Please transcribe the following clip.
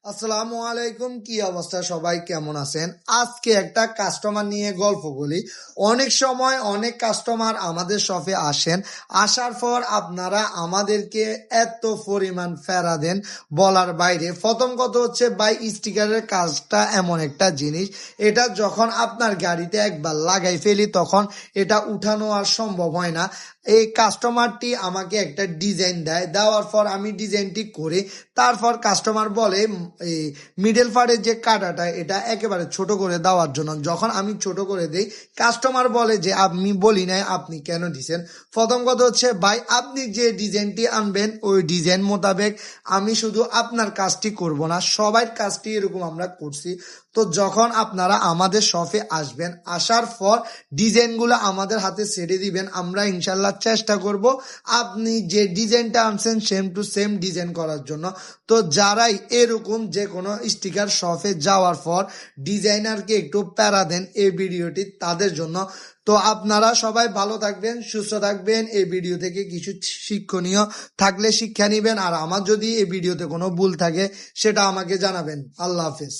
আসসালামু আলাইকুম, কি অবস্থা? সবাই কেমন আছেন? আজকে একটা কাস্টমার নিয়ে গল্প বলি। অনেক সময় অনেক কাস্টমার আমাদের শপে আসেন, আসার পর আপনারা আমাদেরকে এত পরিমাণ ফেরা দেন বলার বাইরে। প্রথম কথা হচ্ছে ভাই, স্টিকারের কাজটা এমন একটা জিনিস, এটা যখন আপনার গাড়িতে একবার লাগাই ফেলি তখন এটা উঠানো আর সম্ভব হয় না। এই কাস্টমারটি আমাকে একটা ডিজাইন দেয়, দেওয়ার পর আমি ডিজাইনটি করে তারপর কাস্টমার বলে এই মিডল পার্টের যে কাটাটা এটা একেবারে ছোট করে দেওয়ার জন্য। যখন আমি ছোট করে দেই, কাস্টমার বলে যে আমি বলি নাই, আপনি কেন দিছেন? প্রথম কথা হচ্ছে ভাই, আপনি যে ডিজাইনটি আনবেন ওই ডিজাইন মোতাবেক আমি শুধু আপনার কাজটি করব না, সবার কাজটি এরকম আমরা করছি। তো যখন আপনারা আমাদের শপে আসবেন, আসার পর ডিজাইনগুলো আমাদের হাতে ছেড়ে দিবেন, আমরা ইনশাল্লাহ চেষ্টা করব আপনি যে ডিজাইনটা আনছেন সেম টু সেম ডিজাইন করার জন্য। তো যারাই এরকম যে কোনো স্টিকার শপে যাওয়ার পর ডিজাইনারকে একটু প্যারা দেন এই ভিডিওটি তাদের জন্য। তো আপনারা সবাই ভালো থাকবেন, সুস্থ থাকবেন। এই ভিডিও থেকে কিছু শিক্ষণীয় থাকলে শিক্ষা নিবেন, আর আমার যদি এই ভিডিওতে কোনো ভুল থাকে সেটা আমাকে জানাবেন। আল্লাহ হাফেজ।